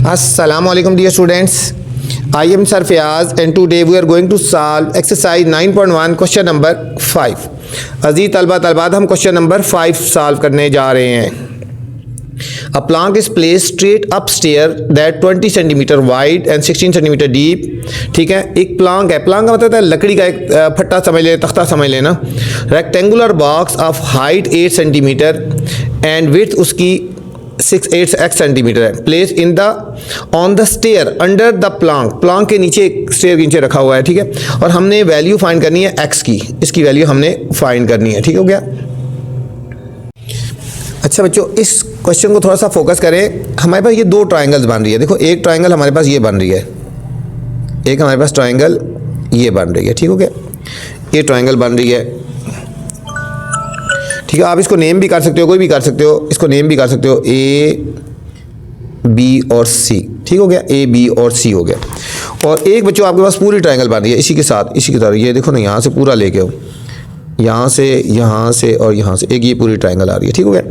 Assalamualaikum dear students. I am Sir Fayaz and today we are going to solve exercise 9.1 question number 5. अजीज तलबा तलबात हम question number 5 solve करने जा रहे हैं. A plank is placed straight upstairs that 20 centimetre wide and 16 centimetre deep. ठीक है, एक Planck है. प्लांक का मतलब है लकड़ी का एक फट्टा समझ ले, तख्ता समझ लेना. Rectangular box of height 8 centimetre and width उसकी 6 सेंटीमीटर है. Place in the on the stair under the plank. Plank के नीचे स्टेयर के नीचे रखा हुआ है. ठीक है, और हमने वैल्यू फाइंड करनी है एक्स की. इसकी वैल्यू हमने फाइंड करनी है. ठीक हो गया. अच्छा बच्चों, इस क्वेश्चन को थोड़ा सा फोकस करें. हमारे पास ये दो ट्राइंगल्स बन रही है. देखो, एक ट्राइंगल हमारे पास ये बन रही है, एक हमारे पास ट्राइंगल ये बन रही है. ठीक हो गया, ये ट्राइंगल बन रही है. ठीक है, आप इसको नेम भी कर सकते हो, कोई भी कर सकते हो. इसको नेम भी कर सकते हो ए बी और सी. ठीक हो गया, ए बी और सी हो गया. और एक बच्चों आपके पास पूरी ट्राइंगल बन रही है इसी के साथ, इसी के साथ. ये देखो ना, यहाँ से पूरा लेके आओ, यहाँ से और यहाँ से एक ये पूरी ट्राइंगल आ रही है. ठीक हो गया.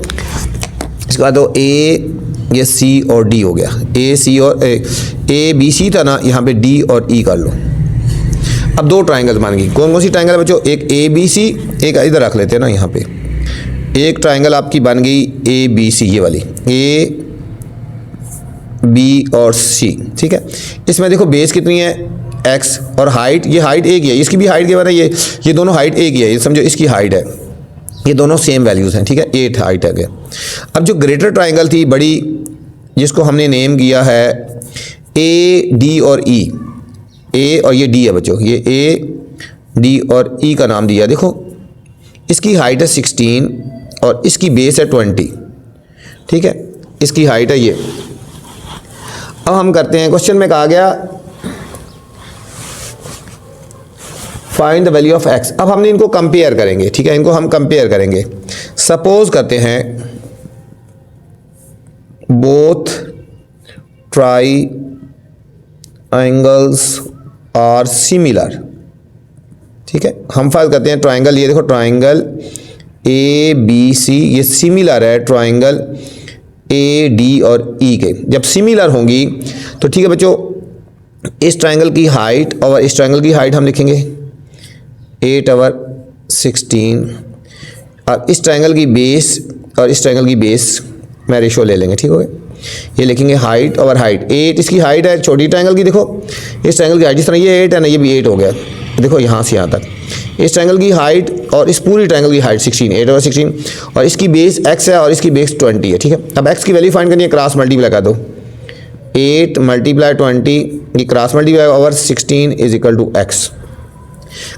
इसके बाद दो ए, ये सी और डी हो गया. ए सी और ए बी सी था ना, यहाँ पे डी और ई कर लो. अब दो ट्राइंगल बन गई. कौन कौन सी ट्राइंगल है बच्चों? एक ए बी सी, एक इधर रख लेते हैं ना, यहाँ पे एक ट्राइंगल आपकी बन गई ए बी सी, ये वाली ए बी और सी. ठीक है, इसमें देखो बेस कितनी है एक्स और हाइट, ये हाइट एक ही है, इसकी भी हाइट के बारे ये दोनों हाइट एक ही है. ये समझो इसकी हाइट है, ये दोनों सेम वैल्यूज़ हैं. ठीक है, 8 हाइट है. अब जो ग्रेटर ट्राइंगल थी बड़ी, जिसको हमने नेम किया है ए डी और ई, ए और ये डी है बच्चों, ये ए डी और ई का नाम दिया. देखो, इसकी हाइट है 16 और इसकी बेस है 20. ठीक है, इसकी हाइट है ये. अब हम करते हैं, क्वेश्चन में कहा गया find the value of x. अब हमने इनको कंपेयर करेंगे. ठीक है, इनको हम कंपेयर करेंगे. सपोज करते हैं both triangles are similar. ठीक है, हम फाइल करते हैं ट्राइंगल. ये देखो, ट्राइंगल ए बी सी ये सिमिलर है ट्राइंगल ए डी और ई के. जब सिमिलर होंगी तो ठीक है बच्चों, इस ट्राइंगल की हाइट और इस ट्राइंगल की हाइट हम लिखेंगे 8 और 16, और इस ट्राइंगल की बेस और इस ट्राइंगल की बेस में रेशो ले लेंगे. ठीक हो गया, ये लिखेंगे हाइट ओवर हाइट. 8 इसकी हाइट है छोटी ट्राइंगल की. देखो, इस ट्राइंगल की हाइट जिस तरह ये 8 है ना, ये भी 8 हो गया. देखो यहाँ से यहाँ तक इस ट्राइंगल की हाइट और इस पूरी ट्राइंगल की हाइट 16, 8 और 16, और इसकी बेस x है और इसकी बेस 20 है. ठीक है, अब x की वैल्यू फाइंड करनी है. क्रॉस मल्टीप्लाई कर दो, 8 मल्टीप्लाई 20, ये cross multiply over 16 is equal to x.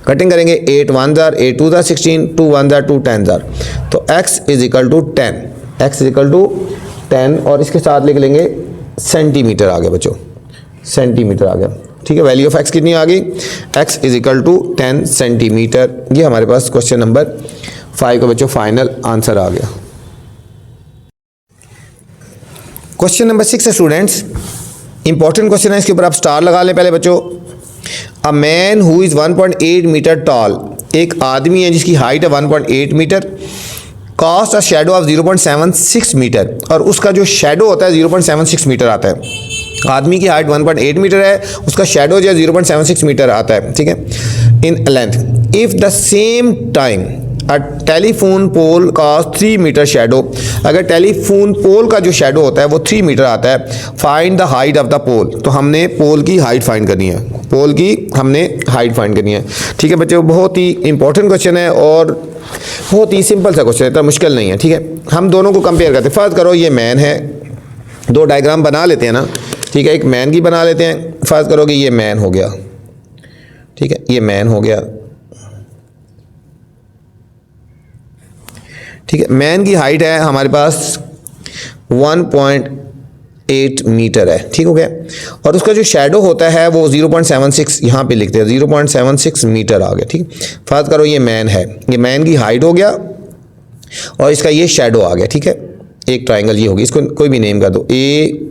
Cutting करेंगे, 8 1 जार, 8 2 जार 16, 2 1 जार 2 10 जार, तो x is equal to 10. x is equal to 10 और इसके साथ लिख लेंगे सेंटीमीटर आ गया बच्चों, सेंटीमीटर आ गया. ठीक है, वैल्यू ऑफ x कितनी आ गई? x is equal to 10 centimetre. ये हमारे पास क्वेश्चन नंबर 5 का बच्चों फाइनल आंसर आ गया. क्वेश्चन नंबर 6 है स्टूडेंट्स, इंपॉर्टेंट क्वेश्चन है. इसके ऊपर आप स्टार लगा लें पहले बच्चों. A man who is 1.8 metre tall, एक आदमी है जिसकी हाइट है 1.8 metre, cast a shadow of 0.76 metre, और उसका जो शेडो होता है 0.76 मीटर आता है. आदमी की हाइट 1.8 मीटर है, उसका शेडो जो है 0.76 मीटर आता है. ठीक है, in length. If the same time a telephone pole का 3 मीटर शेडो, अगर टेलीफोन पोल का जो शेडो होता है वो 3 मीटर आता है, find the height of the pole. तो हमने पोल की हाइट फाइंड करनी है, पोल की हमने हाइट फाइंड करनी है. ठीक है बच्चों, बहुत ही इंपॉर्टेंट क्वेश्चन है और बहुत ही सिंपल सा क्वेश्चन है, इतना मुश्किल नहीं है. ठीक है, हम दोनों को कंपेयर करते हैं. फर्स्ट करो, ये मैन है, दो डायग्राम बना लेते हैं ना. ठीक है, एक मैन की बना लेते हैं. फर्स्ट करोगे, ये मैन हो गया. ठीक है, ये मैन हो गया. ठीक है, मैन की हाइट है हमारे पास 1.8 मीटर है. ठीक हो गया, और उसका जो शेडो होता है वो 0.76, यहाँ पे लिखते हैं 0.76 मीटर आ गया. ठीक, फर्स्ट करो, ये मैन है, ये मैन की हाइट हो गया और इसका ये शेडो आ गया. ठीक है, एक ट्राइंगल ये होगी, इसको कोई भी नेम कर दो, ए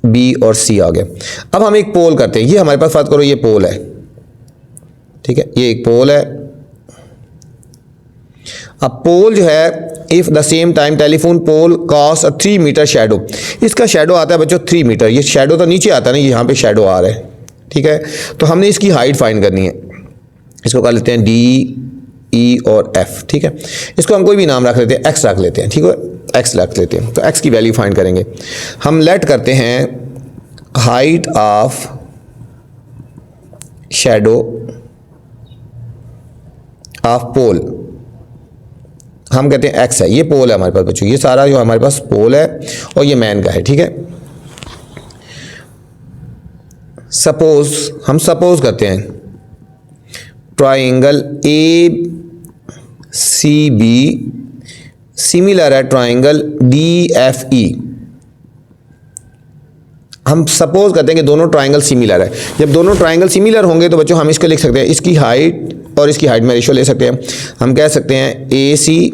बी और सी आ गया. अब हम एक पोल करते हैं. ये हमारे पास फर्स्ट करो, ये पोल है. ठीक है, ये एक पोल है. अब पोल जो है, if the same time telephone pole cost a 3 metre shadow, इसका शेडो आता है बच्चों 3 मीटर, ये शेडो तो नीचे आता है ना, यहाँ पे शेडो आ रहा है, ठीक है। तो हमने इसकी हाइट फाइंड करनी है, इसको कर लेते हैं डी, ई और एफ, ठीक है। इसको हम कोई भी नाम रख लेते हैं, एक्स रख लेते हैं, ठीक है, एक्स रख लेते हैं। तो एक्स की वैल्यू फाइंड करेंगे हम, लेट करते हैं हाइट ऑफ शैडो ऑफ पोल, हम कहते हैं एक्स है, ये पोल है हमारे पास बच्चों, ये सारा जो हमारे पास पोल है और ये मैन का है, ठीक है। सपोज, हम सपोज करते हैं triangle A C B similar है ट्राइंगल डी एफ ई। हम सपोज करते हैं कि दोनों ट्राइंगल सिमिलर है। जब दोनों ट्राइंगल सिमिलर होंगे तो बच्चों हम इसको लिख सकते हैं, इसकी हाइट और इसकी हाइट में रेशो ले सकते हैं। हम कह सकते हैं A C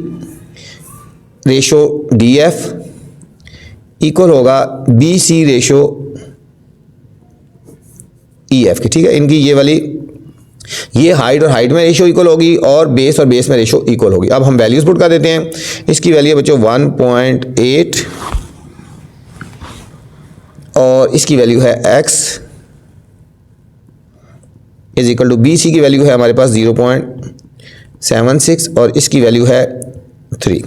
ratio D F equal होगा B C ratio E F की, ठीक है। इनकी ये वाली, ये हाइट और हाइट में रेशो इक्वल होगी और बेस में रेशो इक्वल होगी। अब हम वैल्यूज पुट कर देते हैं। इसकी वैल्यू बच्चों 1.8 और इसकी वैल्यू है x is equal to B C की वैल्यू है हमारे पास 0.76 और इसकी वैल्यू है 3।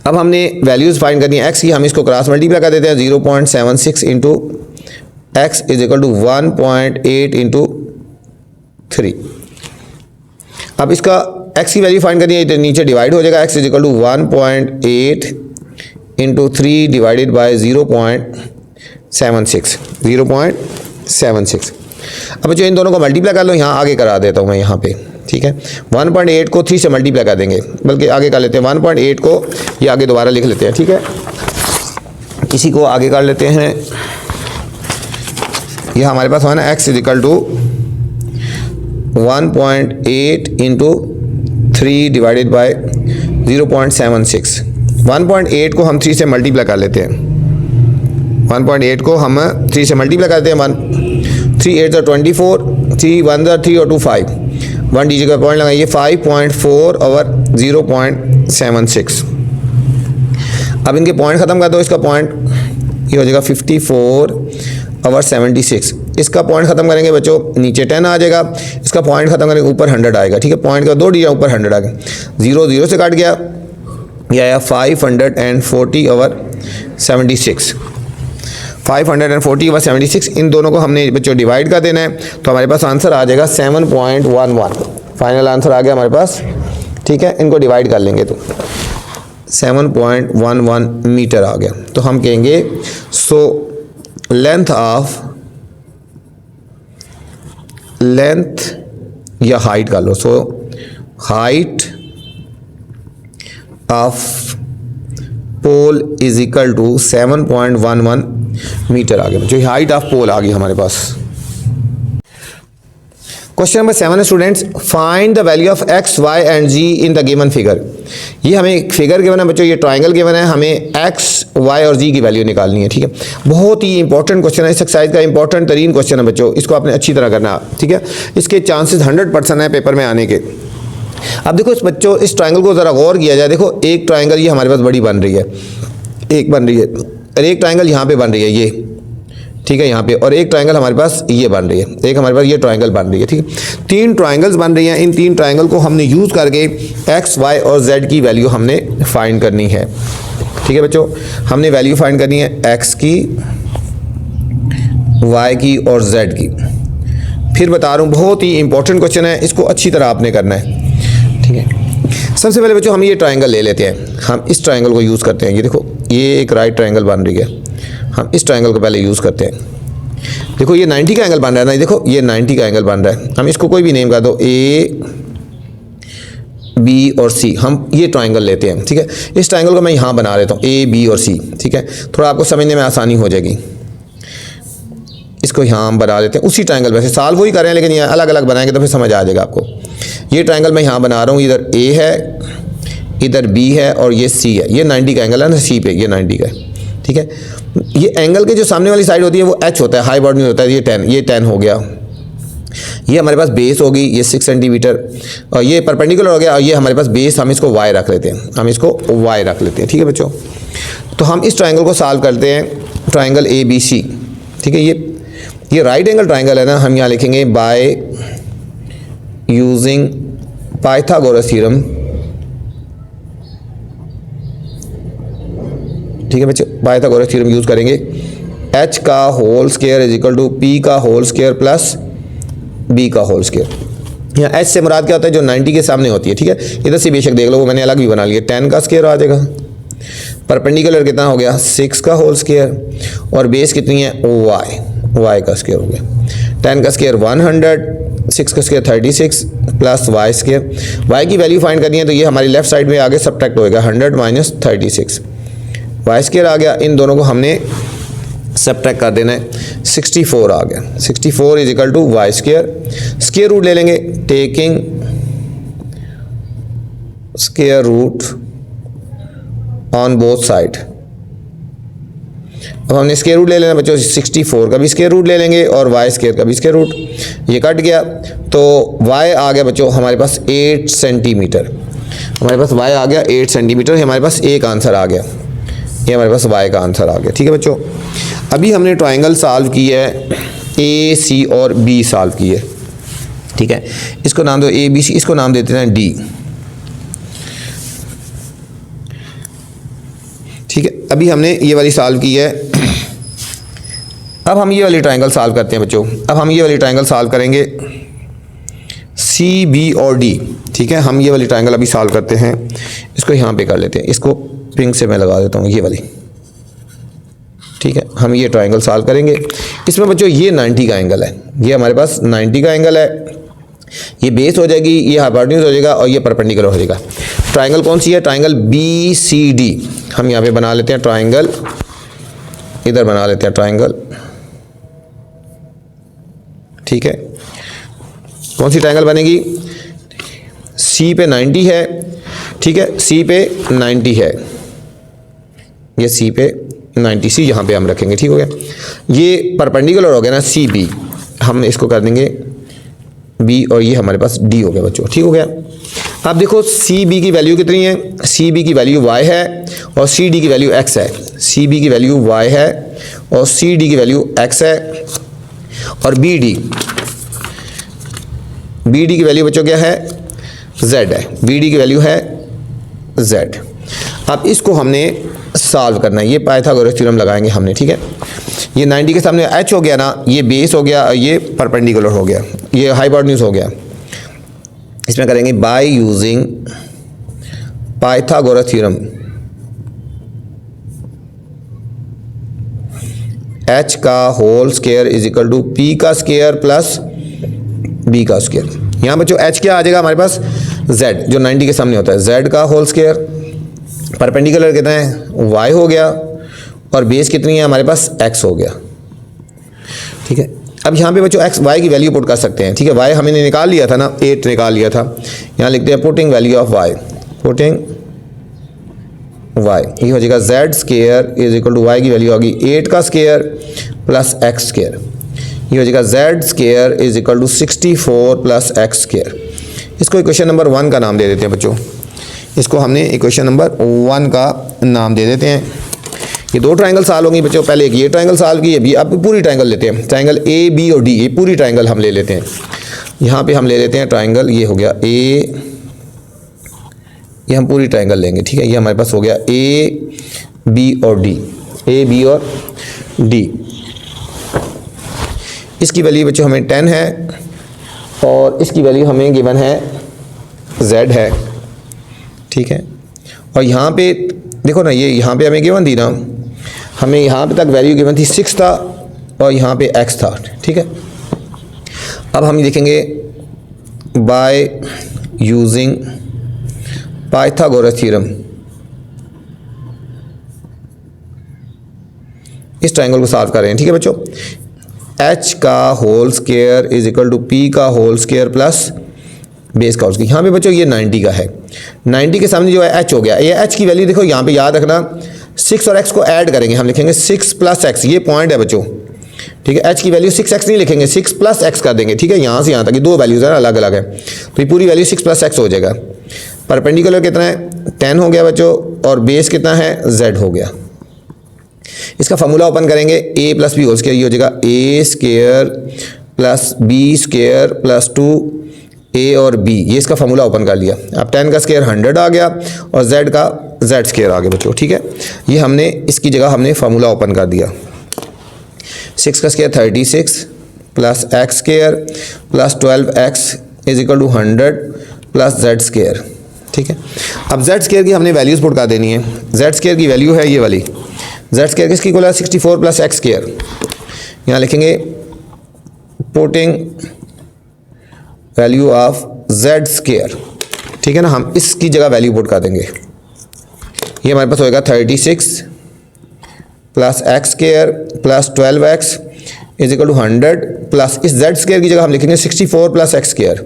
अब हमने वैल्यूज फाइंड करनी है x की, हम इसको क्रॉस मल्टीप्लाई कर देते हैं। 0.76 into x is equal to 1.8 into 3। अब इसका x की वैल्यू फाइंड करनी है, तो नीचे डिवाइड हो जाएगा। x is equal to 1.8 into 3 divided by 0.76। अब जो इन दोनों को मल्टीप्लाई कर लो, यहाँ आगे करा देता हूँ मैं यहाँ पे, ठीक है। 1.8 को 3 से मल्टीप्लाई कर देंगे, बल्कि आगे कर लेते हैं 1.8 को, ये आगे दोबारा लिख लेते हैं, ठीक है। इसी को आगे कर लेते हैं, यह हमारे पास है ना x is equal to 1.8 into 3 divided by 0.76। 1.8 को हम 3 से मल्टीप्लाई कर लेते हैं। 1.8 को हम 3 से मल्टीप्लाई करते हैं। 3 8 24, 3 1 3 और 2 5, 1 डी का पॉइंट लगाइए, 5.4 और 0.76। अब इनके पॉइंट ख़त्म कर दो। इसका पॉइंट ये हो जाएगा 54 और 76। इसका पॉइंट ख़त्म करेंगे बच्चों, नीचे 10 आ जाएगा। इसका पॉइंट ख़त्म करेंगे, ऊपर 100 आएगा, ठीक है। पॉइंट का 2 डिजिट ऊपर 100 आ गया, 0 0 से काट गया, यह आया 540 और 76। 540 और 76, इन दोनों को हमने बच्चों डिवाइड कर देना है, तो हमारे पास आंसर आ जाएगा 7.11। फाइनल आंसर आ गया हमारे पास, ठीक है। इनको डिवाइड कर लेंगे तो 7.11 मीटर आ गया। तो हम कहेंगे सो लेंथ या हाइट कर लो, so height of pole is equal to 7.11 metre आ गया। जो हाइट ऑफ पोल आ गई हमारे पास। क्वेश्चन नंबर 7 है students, find the value of x, y and g in the given figure. ये हमें एक फिगर गिवन है बच्चों, ये ट्राइंगल गिवन है, हमें x, y और g की वैल्यू निकालनी है, ठीक है। बहुत ही इंपॉर्टेंट क्वेश्चन है, इस एक्सरसाइज का इंपॉर्टेंट तरीन क्वेश्चन है बच्चों, इसको आपने अच्छी तरह करना है, ठीक है। इसके चांसेस 100% है पेपर में आने के। अब देखो इस बच्चों, इस ट्राइंगल को ज़रा गौर किया जाए। देखो एक ट्राइंगल ये हमारे पास बड़ी बन रही है, एक बन रही है, और एक ट्राइंगल यहाँ पे बन रही है ये, ठीक है, यहाँ पे, और एक ट्राइंगल हमारे पास ये बन रही है, एक हमारे पास ये ट्राइंगल बन रही है, ठीक है। 3 ट्राइंगल्स बन रही हैं। इन 3 ट्राइंगल को हमने यूज़ करके x, y और z की वैल्यू हमने फाइंड करनी है, ठीक है बच्चों। हमने वैल्यू फाइंड करनी है x की, y की और z की। फिर बता रहा हूँ, बहुत ही इंपॉर्टेंट क्वेश्चन है, इसको अच्छी तरह आपने करना है, ठीक है। सबसे पहले बच्चों हम ये ट्राइंगल ले लेते हैं, हम इस ट्राइंगल को यूज़ करते हैं। ये देखो, ये एक राइट ट्राइंगल बन रही है, हम इस ट्राइंगल को पहले यूज़ करते हैं। देखो ये 90 का एंगल बन रहा है ना, देखो ये 90 का एंगल बन रहा है। हम इसको कोई भी नेम कर दो, A, B और C, हम ये ट्राइंगल लेते हैं, ठीक है। इस ट्राइंगल को मैं यहाँ बना लेता हूँ, A, B और C, ठीक है। थोड़ा आपको समझने में आसानी हो जाएगी। इसको यहाँ हम बना लेते हैं, उसी ट्राइंगल में से साल वही करें, लेकिन ये अलग अलग बनाएंगे तो फिर समझ आ जाएगा आपको। ये ट्राइंगल मैं यहाँ बना रहा हूँ, इधर A है, इधर B है और ये C है। ये 90 का एंगल है ना, C पे ये 90 का है, ठीक है। ये एंगल के जो सामने वाली साइड होती है वो H होता है, हाई बॉर्डर होता है, ये 10 हो गया, ये हमारे पास बेस होगी, ये 6 सेंटीमीटर, और ये परपेंडिकुलर हो गया, और ये हमारे पास बेस, हम इसको y रख लेते हैं, हम इसको y रख लेते हैं। ठीक है बच्चों, तो हम इस ट्रायंगल को सॉल्व करते हैं, ट्रायंगल ABC। ठीक है, ये राइट एंगल ट्रायंगल है ना, हम यहाँ लिखेंगे बाय यूजिंग पाइथागोरस थ्योरम। ठीक है बच्चों, पाइथागोरस थ्योरम यूज़ करेंगे। h का whole square is equal to p का होल स्क्वायर प्लस b का होल स्क्वायर। यहाँ h से मुराद क्या होता है, जो 90 के सामने होती है। ठीक है, इधर से बेशक देख लो, वो मैंने अलग भी बना लिया, 10 का स्क्वायर आ जाएगा। परपेंडिकुलर कितना हो गया, 6 का होल स्क्वायर, और बेस कितनी है, y का स्क्वायर हो गया। 10 का स्क्वायर 100, 6 का square 36 plus y square. y की वैल्यू फाइंड करनी है, तो ये हमारी लेफ्ट साइड में आगे सब्ट्रैक्ट होएगा, 100 माइनस 36, y स्क्वायर आ गया। इन दोनों को हमने सब्ट्रैक्ट कर देना है, 64 आ गया। 64 is equal to Y square. Square root ले लेंगे, taking square root on both side. अब हमने स्क्वायर रूट ले लेना बच्चों, 64 का भी स्क्वायर रूट ले लेंगे और वाई स्क्वायर का भी स्क्वायर रूट। ये कट गया, तो y आ गया बच्चों हमारे पास 8 सेंटीमीटर। हमारे पास y आ गया 8 सेंटीमीटर, हमारे पास एक आंसर आ गया, ये हमारे पास y का आंसर आ गया। ठीक है बच्चों, अभी हमने ट्रायंगल सॉल्व की है, ए सी और बी सॉल्व की है। ठीक है, इसको नाम दो ABC, इसको नाम देते हैं D। ठीक है, अभी हमने ये वाली सॉल्व की है। अब हम ये वाली ट्रायंगल सॉल्व करते हैं बच्चों। अब हम ये वाली ट्रायंगल सॉल्व करेंगे, CB और D। ठीक है, हम ये वाली ट्रायंगल अभी सॉल्व करते हैं। इसको यहाँ पे कर लेते हैं, इसको पिंक से मैं लगा देता हूँ, ये वाली। ठीक है, हम ये ट्रायंगल सॉल्व करेंगे। इसमें बच्चों ये 90 का एंगल है, ये हमारे पास 90 का एंगल है। ये बेस हो जाएगी, ये हाइपोटेन्यूज हो जाएगा, और ये परपेंडिकुलर हो जाएगा। ट्रायंगल कौन सी है, ट्रायंगल BCD। हम यहाँ पे बना लेते हैं ट्रायंगल, इधर बना लेते हैं ट्रायंगल। ठीक है, कौन सी ट्रायंगल बनेगी, C पे 90 है। ठीक है, C पे 90 है, ये C पे 90, C यहाँ पे हम रखेंगे। ठीक हो गया, ये परपेंडिकुलर हो गया ना CB, हम इसको कर देंगे B, और ये हमारे पास D हो गया बच्चों। ठीक हो गया, अब देखो CB की वैल्यू कितनी है, CB की वैल्यू y है और CD की वैल्यू x है। CB की वैल्यू y है और CD की वैल्यू x है, और BD की वैल्यू बच्चों क्या है, z है। BD की वैल्यू है z। अब इसको हमने सॉल्व करना है, ये पाइथागोरस थ्योरम लगाएंगे हमने। ठीक है, ये 90 के सामने h हो गया ना, ये बेस हो गया, ये परपेंडिकुलर हो गया, ये हाइपोटेन्यूज हो गया। इसमें करेंगे by using Pythagoras theorem, h का whole square is equal to p का स्क्वायर प्लस b का स्क्वायर। यहाँ बच्चों h क्या आ जाएगा हमारे पास, z, जो 90 के सामने होता है, z का होल स्क्वायर, परपेंडिकुलर कितना है, y हो गया, और बेस कितनी है हमारे पास, x हो गया। ठीक है, अब यहाँ पे बच्चों x y की वैल्यू पुट कर सकते हैं। ठीक है, y हमने निकाल लिया था ना, 8 निकाल लिया था। यहाँ लिखते हैं putting value of y, putting y, ये हो जाएगा z square is equal to y की वैल्यू होगी 8 का स्क्वायर प्लस x स्क्वायर। ये हो जाएगा z square is equal to 64 plus x square. इसको इक्वेशन नंबर 1 का नाम दे देते हैं बच्चों, इसको हमने इक्वेशन नंबर 1 का नाम दे देते हैं। ये दो ट्रायंगल सॉल्व होंगी बच्चों, पहले एक ये ट्रायंगल सॉल्व की, अभी अब पूरी ट्रायंगल लेते हैं, ट्रायंगल AB और D, ये पूरी ट्रायंगल हम ले लेते हैं। यहाँ पे हम ले लेते हैं ट्रायंगल, ये हो गया A, ये हम पूरी ट्रायंगल लेंगे। ठीक है, ये हमारे पास हो गया A B और D, A B और D। इसकी वैल्यू बच्चों हमें 10 है और इसकी वैल्यू हमें गिवन है Z है। ठीक है, और यहाँ पे देखो ना, ये यहाँ पे हमें गिवन थी ना, हमें यहाँ पे तक वैल्यू गिवन थी 6 था और यहाँ पे x था। ठीक है, अब हम देखेंगे बाय यूजिंग पाइथागोरस थ्योरम, इस ट्रायंगल को सॉल्व कर रहे हैं। ठीक है बच्चों, h का whole square is equal to p का होल स्क्वायर प्लस बेस का होल स्क्वायर। यहाँ पे बच्चों ये 90 का है, 90 के सामने जो है h हो गया। ये h की वैल्यू देखो यहाँ पे याद रखना, 6 और x को ऐड करेंगे, हम लिखेंगे 6 प्लस x, ये पॉइंट है बच्चों, ठीक है। एच की वैल्यू 6x नहीं लिखेंगे, 6 + x कर देंगे, ठीक है। यहाँ से यहाँ तक ये दो वैल्यूज़ हैं अलग अलग है, तो ये पूरी वैल्यू 6 + x हो जाएगा। परपेंडिकुलर कितना है 10 हो गया बच्चों, और बेस कितना है z हो गया। इसका फार्मूला ओपन करेंगे, a + b होल स्क्वायर, ये हो जाएगा a² + b² + 2a और b, ये इसका फार्मूला ओपन कर लिया। अब 10 का स्क्वायर 100 आ गया और z का z² आ गया बच्चों, ठीक है। ये हमने इसकी जगह हमने फार्मूला ओपन कर दिया। 6 का स्क्वायर 36 + x² + 12x = 100 + z², ठीक है। अब z² की हमने वैल्यूज़ पुट कर देनी है। z² की वैल्यू है ये वाली, z² किसकी इक्वल है 64 + x²। यहाँ लिखेंगे पुटिंग वैल्यू ऑफ z², ठीक है ना। हम इसकी जगह वैल्यू पुट कर देंगे। ये हमारे पास होएगा 36 + x² + 12x = 100 प्लस इस z² की जगह हम लिखेंगे 64 + x²,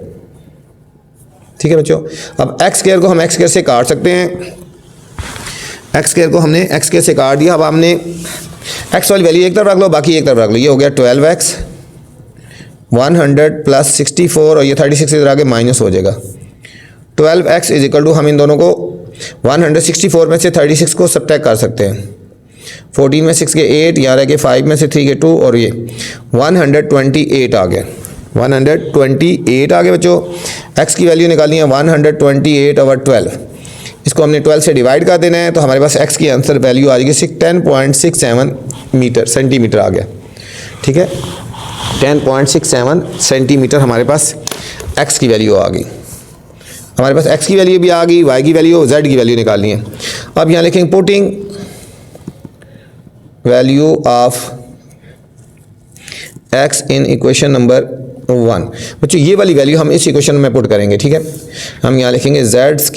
ठीक है बच्चों। अब x² को हम x² से काट सकते हैं, x² को हमने x² से काट दिया। अब हमने x वाली वैल्यू एक तरफ रख लो, बाकी एक तरफ रख लो। ये हो गया 12x 100 + 64 और ये 36 इधर आगे माइनस हो जाएगा। 12x = हम इन दोनों को 164 में से 36 को सब्ट्रैक्ट कर सकते हैं। 14 में 6 के 8, यहाँ रह के 5 में से 3 के 2 और ये 128 आ गया। 128 आ गया बच्चों। x की वैल्यू निकालनी है 128/12, इसको हमने 12 से डिवाइड कर देना है, तो हमारे पास x की आंसर वैल्यू आ जाएगी 10.67 सेंटीमीटर आ गया, ठीक है। 10.67 सेंटीमीटर हमारे पास x की वैल्यू आ गई। हमारे पास x की वैल्यू भी आ गई, y की वैल्यू, z की वैल्यू निकालनी है। अब यहाँ लिखेंगे putting value of x in equation number 1। बच्चों ये वाली वैल्यू हम इस इक्वेशन में पुट करेंगे, ठीक है। हम यहाँ लिखेंगे z² =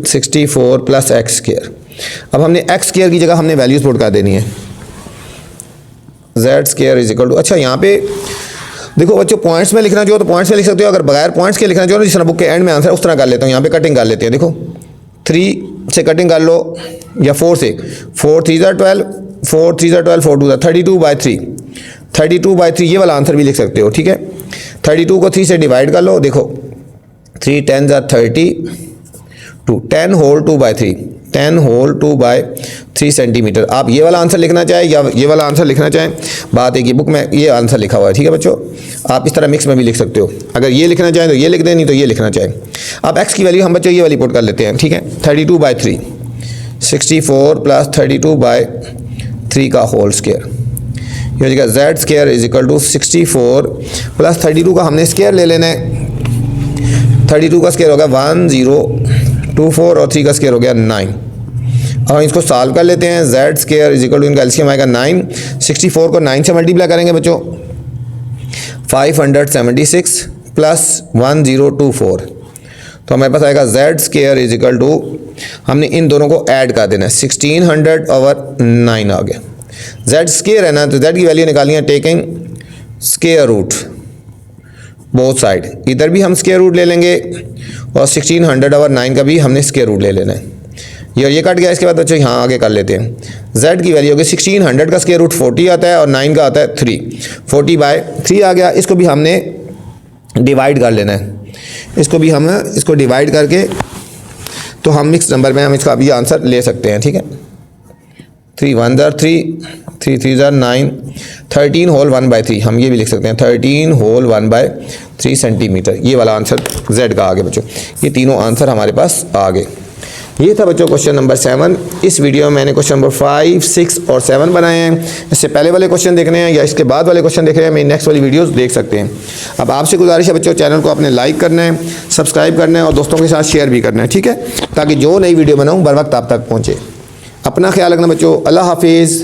64 + x²। अब हमने x² की जगह हमने वैल्यूज पुट कर देनी है। z² अच्छा यहाँ पे देखो बच्चों, पॉइंट्स में लिखना जो तो पॉइंट्स में लिख सकते हो, अगर बगैर पॉइंट्स के लिखना जो जिस तरह बुक के एंड में आंसर उस तरह कर लेता हूँ। यहाँ पे कटिंग कर लेते हैं, देखो 3 से कटिंग कर लो या 4 से, 4 3 = 12, 4 3 = 12, 4 2 32/3, 32/3 ये वाला आंसर भी लिख सकते हो, ठीक है। 32 को 3 से डिवाइड कर लो, देखो 3 10 = 32, 10 होल 2/3, 10 होल 2/3 सेंटीमीटर। आप ये वाला आंसर लिखना चाहें या ये वाला आंसर लिखना चाहें, बात है कि बुक में ये आंसर लिखा हुआ है, ठीक है बच्चों। आप इस तरह मिक्स में भी लिख सकते हो, अगर ये लिखना चाहें तो ये लिख दें, नहीं तो ये लिखना चाहें। अब x की वैल्यू हम बच्चों ये वाली पुट कर लेते हैं, ठीक है। 32/3, 64 + 32/3 का होल स्क्वायर, ये हो जाएगा z² = 64 + 32 का हमने स्क्वायर ले लेना है। 32 का स्क्वायर होगा 1024 और 3 का स्क्वायर हो गया 9। अब हम इसको सॉल्व कर लेते हैं। z² इनका एलसीएम आएगा 9, 64 को 9 से मल्टीप्लाई करेंगे बच्चों, 576 + 1024, तो हमारे पास आएगा z² हमने इन दोनों को ऐड कर देना है, 1600/9 आ गया। z² है ना, तो z की वैल्यू निकालनी है taking square root both side. इधर भी हम स्क्वायर रूट ले लेंगे और 1600/9 का भी हमने स्क्वायर रूट ले लेना है। ये कट गया। इसके बाद बच्चों यहाँ आगे कर लेते हैं। z की वैल्यू होगी 1600 का स्क्वायर रूट 40 आता है और 9 का आता है 3, 40/3 आ गया। इसको भी हमने डिवाइड कर लेना है, इसको भी हम इसको डिवाइड करके तो हम मिक्स नंबर में हम इसका भी आंसर ले सकते हैं, ठीक है। 3 1 = 3, 3 3 = 9, 13 होल 1/3 हम ये भी लिख सकते हैं, 13 होल 1/3 सेंटीमीटर। ये वाला आंसर z का आ गया बच्चों। ये तीनों आंसर हमारे पास आ गए। ये था बच्चों क्वेश्चन नंबर 7। इस वीडियो में मैंने क्वेश्चन नंबर 5, 6 और 7 बनाए हैं। इससे पहले वाले क्वेश्चन देखने हैं या इसके बाद वाले क्वेश्चन देख रहे हैं, मेरी नेक्स्ट वाली वीडियोस देख सकते हैं। अब आपसे गुजारिश है बच्चों, चैनल को अपने लाइक करना है, सब्सक्राइब करना है और दोस्तों के साथ शेयर भी करना है, ठीक है, ताकि जो नई वीडियो बनाऊँ बर वक्त आप तक पहुँचे। अपना ख्याल रखना बच्चों। अल्लाह हाफिज़।